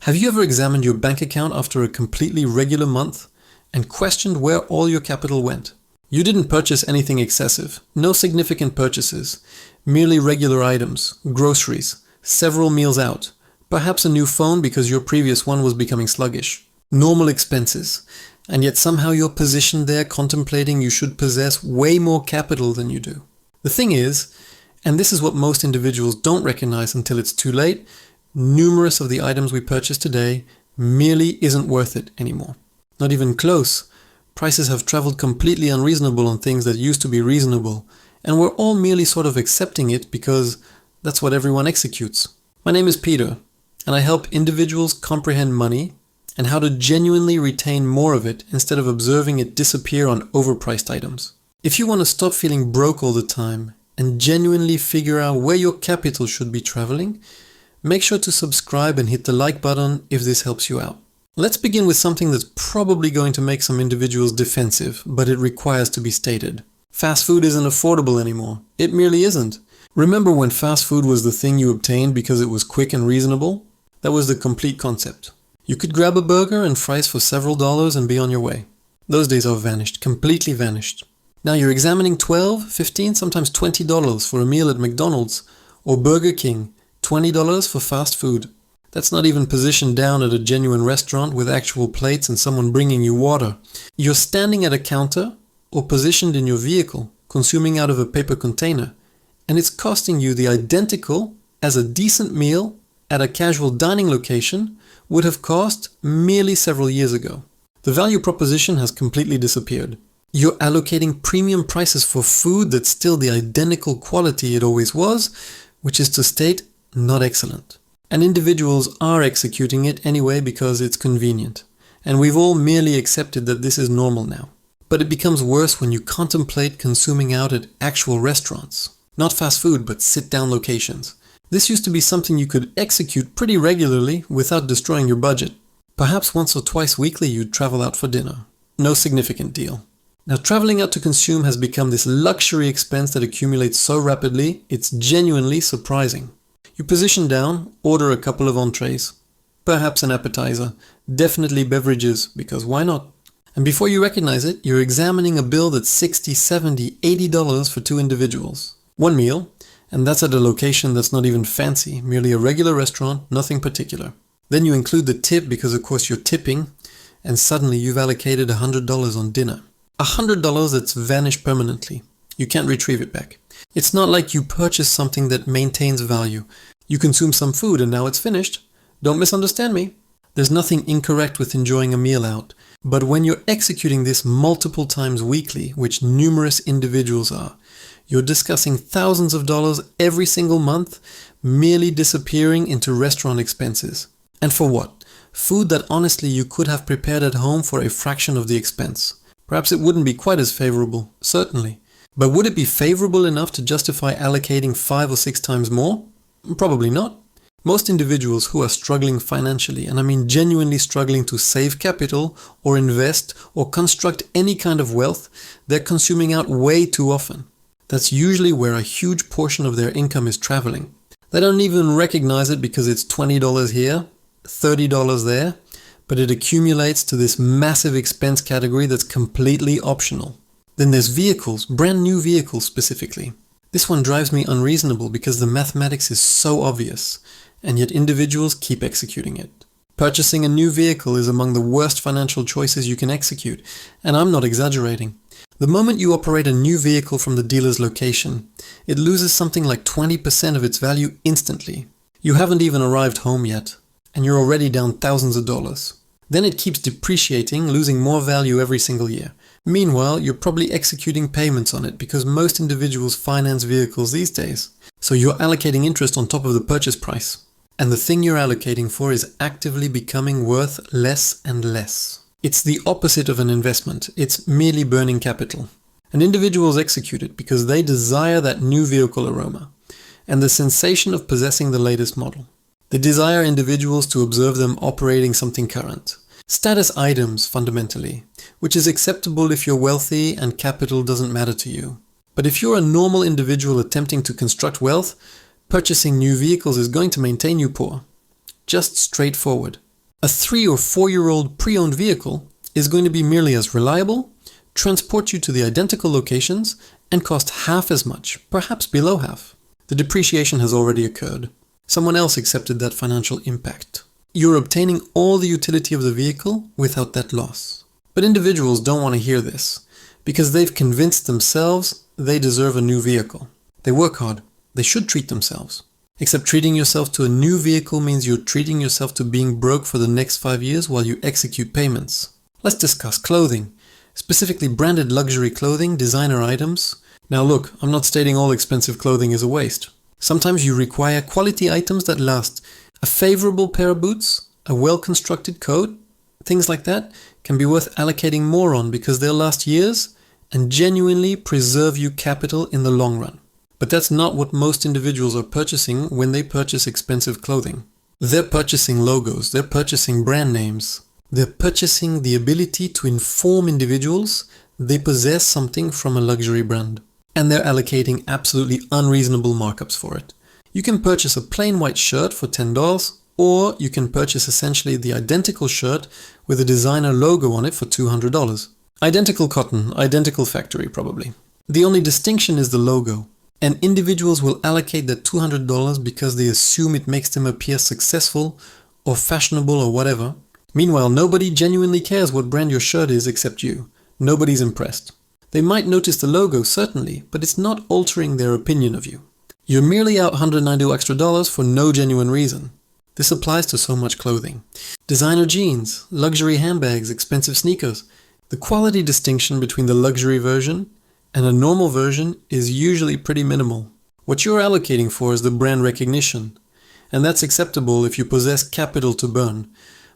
Have you ever examined your bank account after a completely regular month and questioned where all your capital went? You didn't purchase anything excessive, no significant purchases, merely regular items, groceries, several meals out, perhaps a new phone because your previous one was becoming sluggish, normal expenses, and yet somehow you're positioned there contemplating you should possess way more capital than you do. The thing is, and this is what most individuals don't recognize until it's too late, numerous of the items we purchase today merely isn't worth it anymore. Not even close. Prices have traveled completely unreasonable on things that used to be reasonable, and we're all merely sort of accepting it because that's what everyone executes. My name is Peter, and I help individuals comprehend money and how to genuinely retain more of it instead of observing it disappear on overpriced items. If you want to stop feeling broke all the time and genuinely figure out where your capital should be traveling, make sure to subscribe and hit the like button if this helps you out. Let's begin with something that's probably going to make some individuals defensive, but it requires to be stated. Fast food isn't affordable anymore. It merely isn't. Remember when fast food was the thing you obtained because it was quick and reasonable? That was the complete concept. You could grab a burger and fries for several dollars and be on your way. Those days are vanished, completely vanished. Now you're examining $12, $15, sometimes $20 for a meal at McDonald's or Burger King, $20 for fast food. That's not even positioned down at a genuine restaurant with actual plates and someone bringing you water. You're standing at a counter or positioned in your vehicle, consuming out of a paper container, and it's costing you the identical as a decent meal at a casual dining location would have cost merely several years ago. The value proposition has completely disappeared. You're allocating premium prices for food that's still the identical quality it always was, which is to state, not excellent. And individuals are executing it anyway because it's convenient. And we've all merely accepted that this is normal now. But it becomes worse when you contemplate consuming out at actual restaurants. Not fast food, but sit-down locations. This used to be something you could execute pretty regularly without destroying your budget. Perhaps once or twice weekly you'd travel out for dinner. No significant deal. Now traveling out to consume has become this luxury expense that accumulates so rapidly, it's genuinely surprising. You position down, order a couple of entrees, perhaps an appetizer, definitely beverages, because why not? And before you recognize it, you're examining a bill that's $60, $70, $80 for two individuals. One meal, and that's at a location that's not even fancy, merely a regular restaurant, nothing particular. Then you include the tip because of course you're tipping, and suddenly you've allocated $100 on dinner. $100 that's vanished permanently. You can't retrieve it back. It's not like you purchase something that maintains value. You consume some food and now it's finished. Don't misunderstand me. There's nothing incorrect with enjoying a meal out. But when you're executing this multiple times weekly, which numerous individuals are, you're discussing thousands of dollars every single month, merely disappearing into restaurant expenses. And for what? Food that honestly you could have prepared at home for a fraction of the expense. Perhaps it wouldn't be quite as favorable, certainly. But would it be favorable enough to justify allocating 5 or 6 times more? Probably not. Most individuals who are struggling financially, and I mean genuinely struggling to save capital or invest or construct any kind of wealth, they're consuming out way too often. That's usually where a huge portion of their income is traveling. They don't even recognize it because it's $20 here, $30 there, but it accumulates to this massive expense category that's completely optional. Then there's vehicles, brand new vehicles specifically. This one drives me unreasonable because the mathematics is so obvious, and yet individuals keep executing it. Purchasing a new vehicle is among the worst financial choices you can execute, and I'm not exaggerating. The moment you operate a new vehicle from the dealer's location, it loses something like 20% of its value instantly. You haven't even arrived home yet, and you're already down thousands of dollars. Then it keeps depreciating, losing more value every single year. Meanwhile, you're probably executing payments on it because most individuals finance vehicles these days. So you're allocating interest on top of the purchase price. And the thing you're allocating for is actively becoming worth less and less. It's the opposite of an investment. It's merely burning capital. And individuals execute it because they desire that new vehicle aroma and the sensation of possessing the latest model. They desire individuals to observe them operating something current. Status items, fundamentally, which is acceptable if you're wealthy and capital doesn't matter to you. But if you're a normal individual attempting to construct wealth, purchasing new vehicles is going to maintain you poor. Just straightforward. A 3 or 4-year-old pre-owned vehicle is going to be merely as reliable, transport you to the identical locations, and cost half as much, perhaps below half. The depreciation has already occurred. Someone else accepted that financial impact. You're obtaining all the utility of the vehicle without that loss. But individuals don't want to hear this, because they've convinced themselves they deserve a new vehicle. They work hard. They should treat themselves. Except treating yourself to a new vehicle means you're treating yourself to being broke for the next 5 years while you execute payments. Let's discuss clothing, specifically branded luxury clothing, designer items. Now look, I'm not stating all expensive clothing is a waste. Sometimes you require quality items that last. A favorable pair of boots, a well-constructed coat, things like that can be worth allocating more on because they'll last years and genuinely preserve you capital in the long run. But that's not what most individuals are purchasing when they purchase expensive clothing. They're purchasing logos, they're purchasing brand names. They're purchasing the ability to inform individuals they possess something from a luxury brand. And they're allocating absolutely unreasonable markups for it. You can purchase a plain white shirt for $10, or you can purchase essentially the identical shirt with a designer logo on it for $200. Identical cotton, identical factory probably. The only distinction is the logo. And individuals will allocate that $200 because they assume it makes them appear successful or fashionable or whatever. Meanwhile, nobody genuinely cares what brand your shirt is except you. Nobody's impressed. They might notice the logo, certainly, but it's not altering their opinion of you. You're merely out $190 extra for no genuine reason. This applies to so much clothing. Designer jeans, luxury handbags, expensive sneakers. The quality distinction between the luxury version and a normal version is usually pretty minimal. What you're allocating for is the brand recognition, and that's acceptable if you possess capital to burn.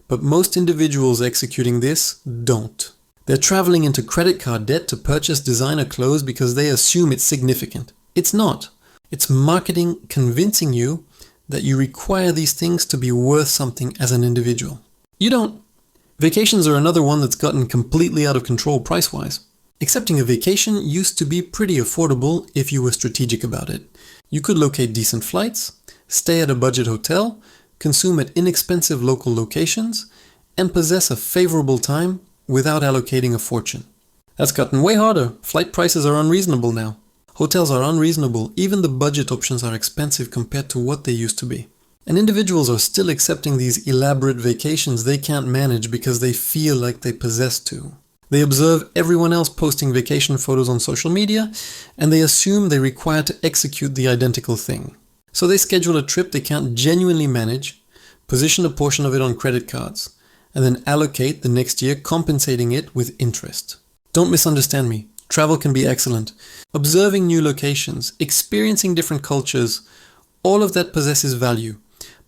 But most individuals executing this don't. They're traveling into credit card debt to purchase designer clothes because they assume it's significant. It's not. It's marketing convincing you that you require these things to be worth something as an individual. You don't. Vacations are another one that's gotten completely out of control price-wise. Accepting a vacation used to be pretty affordable if you were strategic about it. You could locate decent flights, stay at a budget hotel, consume at inexpensive local locations, and possess a favorable time without allocating a fortune. That's gotten way harder. Flight prices are unreasonable now. Hotels are unreasonable. Even the budget options are expensive compared to what they used to be. And individuals are still accepting these elaborate vacations they can't manage because they feel like they possess to. They observe everyone else posting vacation photos on social media, and they assume they require to execute the identical thing. So they schedule a trip they can't genuinely manage, position a portion of it on credit cards, and then allocate the next year, compensating it with interest. Don't misunderstand me. Travel can be excellent. Observing new locations, experiencing different cultures, all of that possesses value,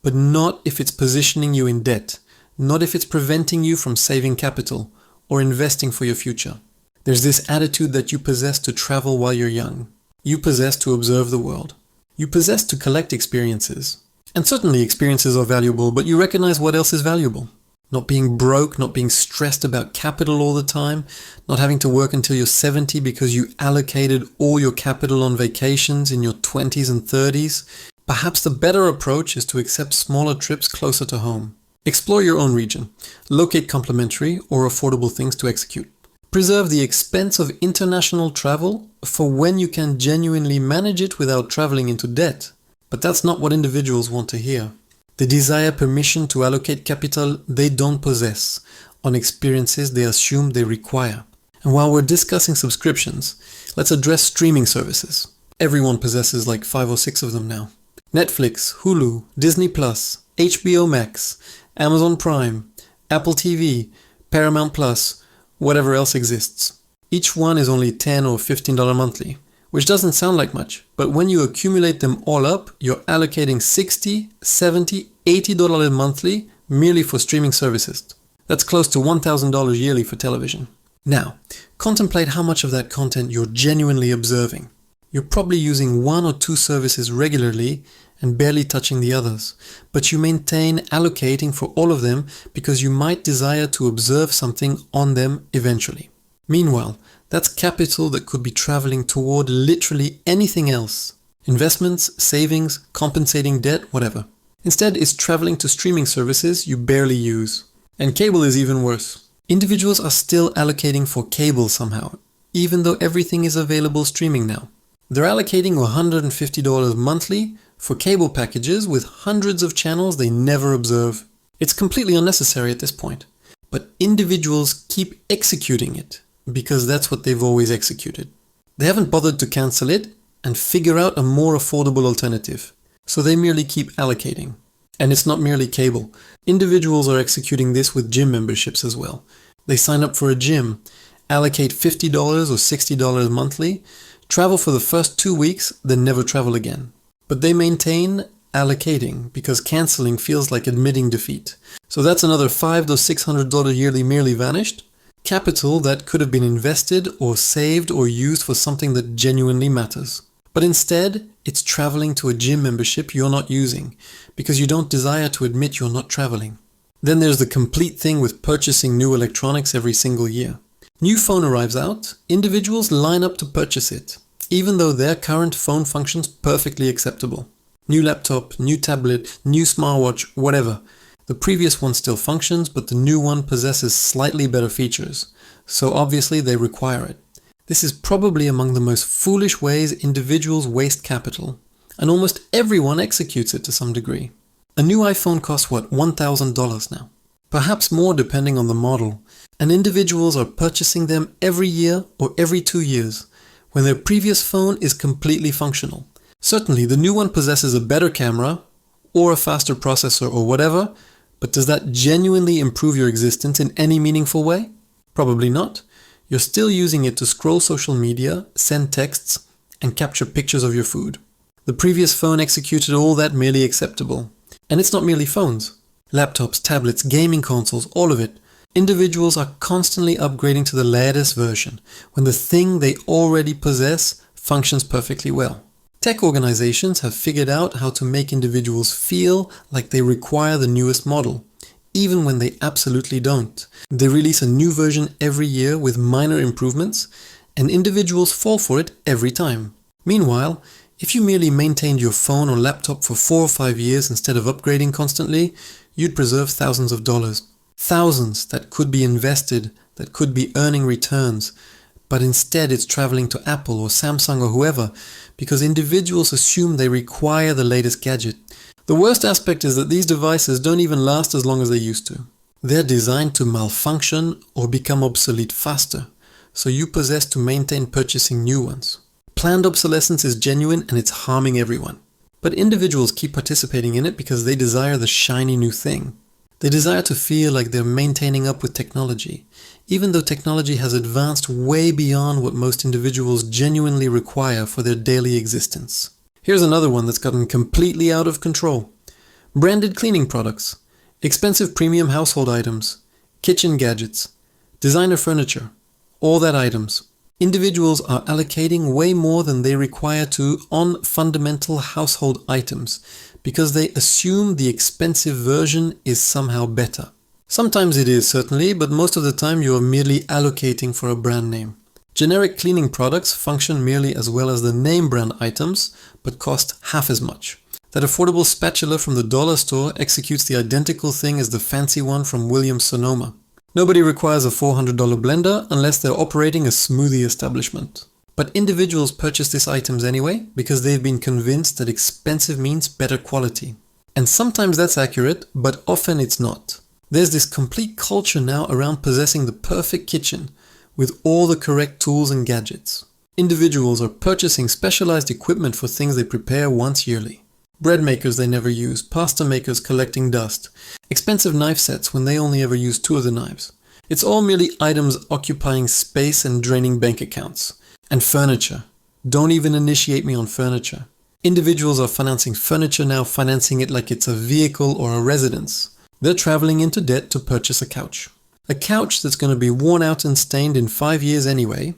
but not if it's positioning you in debt, not if it's preventing you from saving capital or investing for your future. There's this attitude that you possess to travel while you're young. You possess to observe the world. You possess to collect experiences. And certainly experiences are valuable, but you recognize what else is valuable. Not being broke, not being stressed about capital all the time, not having to work until you're 70 because you allocated all your capital on vacations in your 20s and 30s. Perhaps the better approach is to accept smaller trips closer to home. Explore your own region. Locate complementary or affordable things to execute. Preserve the expense of international travel for when you can genuinely manage it without traveling into debt. But that's not what individuals want to hear. They desire permission to allocate capital they don't possess on experiences they assume they require. And while we're discussing subscriptions, let's address streaming services. Everyone possesses like 5 or 6 of them now. Netflix, Hulu, Disney+, HBO Max, Amazon Prime, Apple TV, Paramount Plus, whatever else exists. Each one is only $10 or $15 monthly, which doesn't sound like much, but when you accumulate them all up, you're allocating $60, $70, $80 monthly merely for streaming services. That's close to $1,000 yearly for television. Now, contemplate how much of that content you're genuinely observing. You're probably using 1 or 2 services regularly and barely touching the others, but you maintain allocating for all of them because you might desire to observe something on them eventually. Meanwhile, that's capital that could be traveling toward literally anything else. Investments, savings, compensating debt, whatever. Instead, it's traveling to streaming services you barely use. And cable is even worse. Individuals are still allocating for cable somehow, even though everything is available streaming now. They're allocating $150 monthly for cable packages with hundreds of channels they never observe. It's completely unnecessary at this point. But individuals keep executing it because that's what they've always executed. They haven't bothered to cancel it and figure out a more affordable alternative. So they merely keep allocating. And it's not merely cable. Individuals are executing this with gym memberships as well. They sign up for a gym, allocate $50 or $60 monthly, travel for the first 2 weeks, then never travel again. But they maintain allocating because canceling feels like admitting defeat. So that's another $500 to $600 yearly merely vanished. Capital that could have been invested or saved or used for something that genuinely matters. But instead, it's traveling to a gym membership you're not using because you don't desire to admit you're not traveling. Then there's the complete thing with purchasing new electronics every single year. New phone arrives out, individuals line up to purchase it, even though their current phone functions perfectly acceptable. New laptop, new tablet, new smartwatch, whatever. The previous one still functions, but the new one possesses slightly better features, so obviously they require it. This is probably among the most foolish ways individuals waste capital, and almost everyone executes it to some degree. A new iPhone costs what, $1,000 now? Perhaps more depending on the model, and individuals are purchasing them every year or every 2 years, when their previous phone is completely functional. Certainly the new one possesses a better camera, or a faster processor or whatever, but does that genuinely improve your existence in any meaningful way? Probably not. You're still using it to scroll social media, send texts, and capture pictures of your food. The previous phone executed all that merely acceptable. And it's not merely phones. Laptops, tablets, gaming consoles, all of it. Individuals are constantly upgrading to the latest version, when the thing they already possess functions perfectly well. Tech organizations have figured out how to make individuals feel like they require the newest model, even when they absolutely don't. They release a new version every year with minor improvements, and individuals fall for it every time. Meanwhile, if you merely maintained your phone or laptop for 4 or 5 years instead of upgrading constantly, you'd preserve thousands of dollars. Thousands that could be invested, that could be earning returns, but instead it's traveling to Apple or Samsung or whoever, because individuals assume they require the latest gadget. The worst aspect is that these devices don't even last as long as they used to. They're designed to malfunction or become obsolete faster, so you possess to maintain purchasing new ones. Planned obsolescence is genuine and it's harming everyone. But individuals keep participating in it because they desire the shiny new thing. They desire to feel like they're maintaining up with technology, even though technology has advanced way beyond what most individuals genuinely require for their daily existence. Here's another one that's gotten completely out of control. Branded cleaning products, expensive premium household items, kitchen gadgets, designer furniture, all that items. Individuals are allocating way more than they require to on fundamental household items because they assume the expensive version is somehow better. Sometimes it is, certainly, but most of the time you are merely allocating for a brand name. Generic cleaning products function merely as well as the name brand items, but cost half as much. That affordable spatula from the dollar store executes the identical thing as the fancy one from Williams-Sonoma. Nobody requires a $400 blender unless they're operating a smoothie establishment. But individuals purchase these items anyway because they've been convinced that expensive means better quality. And sometimes that's accurate, but often it's not. There's this complete culture now around possessing the perfect kitchen with all the correct tools and gadgets. Individuals are purchasing specialized equipment for things they prepare once yearly. Bread makers they never use, pasta makers collecting dust, expensive knife sets when they only ever use 2 of the knives. It's all merely items occupying space and draining bank accounts. And furniture. Don't even initiate me on furniture. Individuals are financing furniture now, financing it like it's a vehicle or a residence. They're traveling into debt to purchase a couch. A couch that's going to be worn out and stained in 5 years anyway,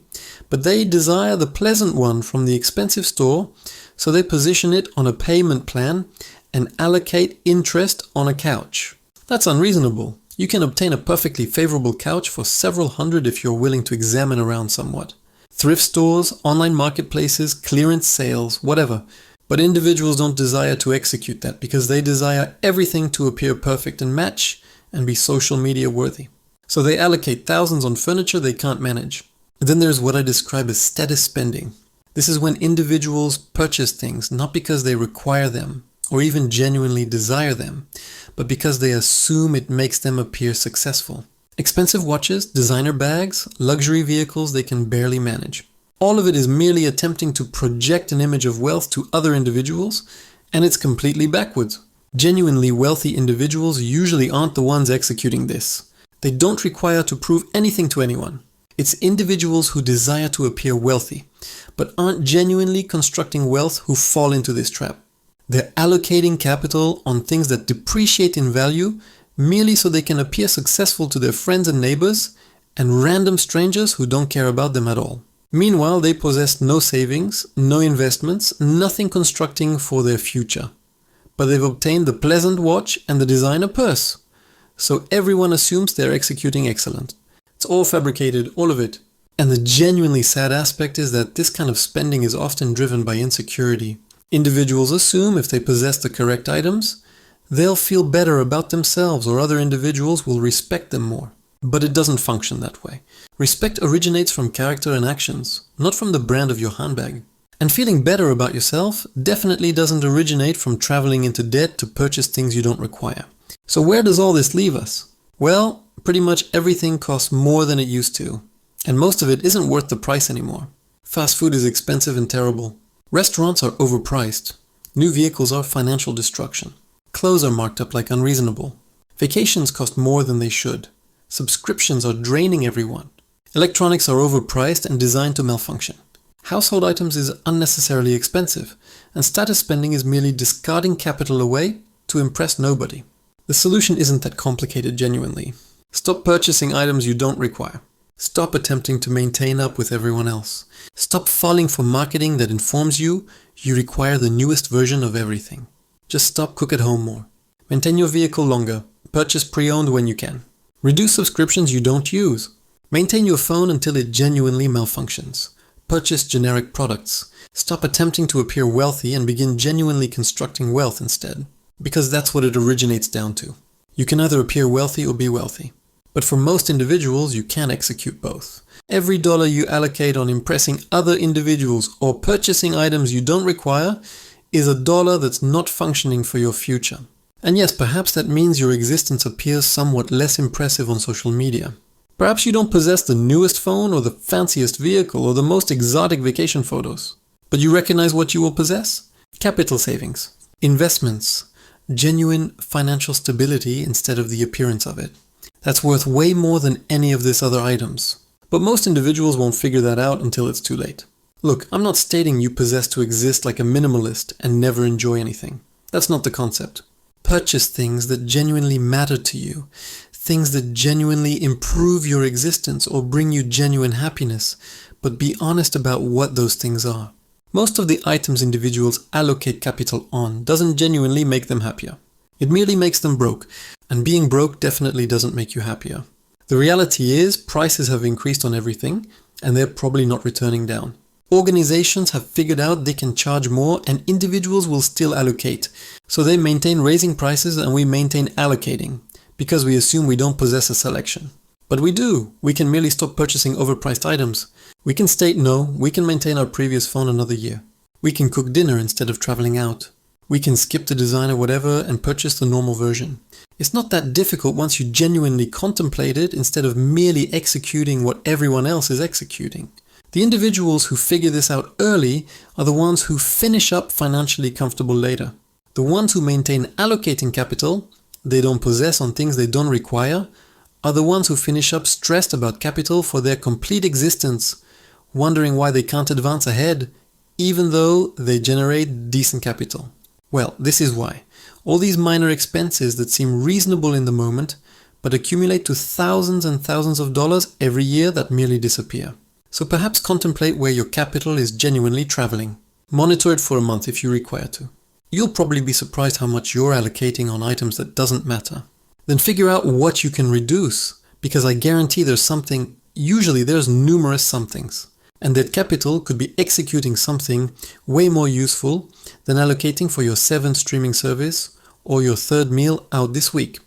but they desire the pleasant one from the expensive store, so they position it on a payment plan and allocate interest on a couch. That's unreasonable. You can obtain a perfectly favorable couch for several hundred if you're willing to examine around somewhat. Thrift stores, online marketplaces, clearance sales, whatever. But individuals don't desire to execute that because they desire everything to appear perfect and match, and be social media worthy. So they allocate thousands on furniture they can't manage. And then there's what I describe as status spending. This is when individuals purchase things not because they require them or even genuinely desire them, but because they assume it makes them appear successful. Expensive watches, designer bags, luxury vehicles they can barely manage. All of it is merely attempting to project an image of wealth to other individuals, and it's completely backwards. Genuinely wealthy individuals usually aren't the ones executing this. They don't require to prove anything to anyone. It's individuals who desire to appear wealthy, but aren't genuinely constructing wealth who fall into this trap. They're allocating capital on things that depreciate in value merely so they can appear successful to their friends and neighbors and random strangers who don't care about them at all. Meanwhile, they possess no savings, no investments, nothing constructing for their future. But they've obtained the pleasant watch and the designer purse. So everyone assumes they're executing excellent. It's all fabricated, all of it. And the genuinely sad aspect is that this kind of spending is often driven by insecurity. Individuals assume if they possess the correct items, they'll feel better about themselves or other individuals will respect them more. But it doesn't function that way. Respect originates from character and actions, not from the brand of your handbag. And feeling better about yourself definitely doesn't originate from traveling into debt to purchase things you don't require. So where does all this leave us? Well, pretty much everything costs more than it used to. And most of it isn't worth the price anymore. Fast food is expensive and terrible. Restaurants are overpriced. New vehicles are financial destruction. Clothes are marked up like unreasonable. Vacations cost more than they should. Subscriptions are draining everyone. Electronics are overpriced and designed to malfunction. Household items is unnecessarily expensive, and status spending is merely discarding capital away to impress nobody. The solution isn't that complicated genuinely. Stop purchasing items you don't require. Stop attempting to maintain up with everyone else. Stop falling for marketing that informs you require the newest version of everything. Just stop, cook at home more. Maintain your vehicle longer. Purchase pre-owned when you can. Reduce subscriptions you don't use. Maintain your phone until it genuinely malfunctions. Purchase generic products. Stop attempting to appear wealthy and begin genuinely constructing wealth instead. Because that's what it originates down to. You can either appear wealthy or be wealthy. But for most individuals, you can't execute both. Every dollar you allocate on impressing other individuals or purchasing items you don't require is a dollar that's not functioning for your future. And yes, perhaps that means your existence appears somewhat less impressive on social media. Perhaps you don't possess the newest phone or the fanciest vehicle or the most exotic vacation photos. But you recognize what you will possess? Capital savings, investments, genuine financial stability instead of the appearance of it. That's worth way more than any of these other items. But most individuals won't figure that out until it's too late. Look, I'm not stating you possess to exist like a minimalist and never enjoy anything. That's not the concept. Purchase things that genuinely matter to you, things that genuinely improve your existence or bring you genuine happiness, but be honest about what those things are. Most of the items individuals allocate capital on doesn't genuinely make them happier. It merely makes them broke, and being broke definitely doesn't make you happier. The reality is prices have increased on everything, and they're probably not returning down. Organizations have figured out they can charge more and individuals will still allocate. So they maintain raising prices and we maintain allocating, because we assume we don't possess a selection. But we do. We can merely stop purchasing overpriced items. We can state no, we can maintain our previous phone another year. We can cook dinner instead of traveling out. We can skip the designer whatever and purchase the normal version. It's not that difficult once you genuinely contemplate it instead of merely executing what everyone else is executing. The individuals who figure this out early are the ones who finish up financially comfortable later. The ones who maintain allocating capital they don't possess on things they don't require are the ones who finish up stressed about capital for their complete existence, wondering why they can't advance ahead, even though they generate decent capital. Well, this is why. All these minor expenses that seem reasonable in the moment, but accumulate to thousands and thousands of dollars every year that merely disappear. So perhaps contemplate where your capital is genuinely traveling. Monitor it for a month if you require to. You'll probably be surprised how much you're allocating on items that doesn't matter. Then figure out what you can reduce, because I guarantee usually there's numerous somethings. And that capital could be executing something way more useful than allocating for your 7th streaming service or your 3rd meal out this week.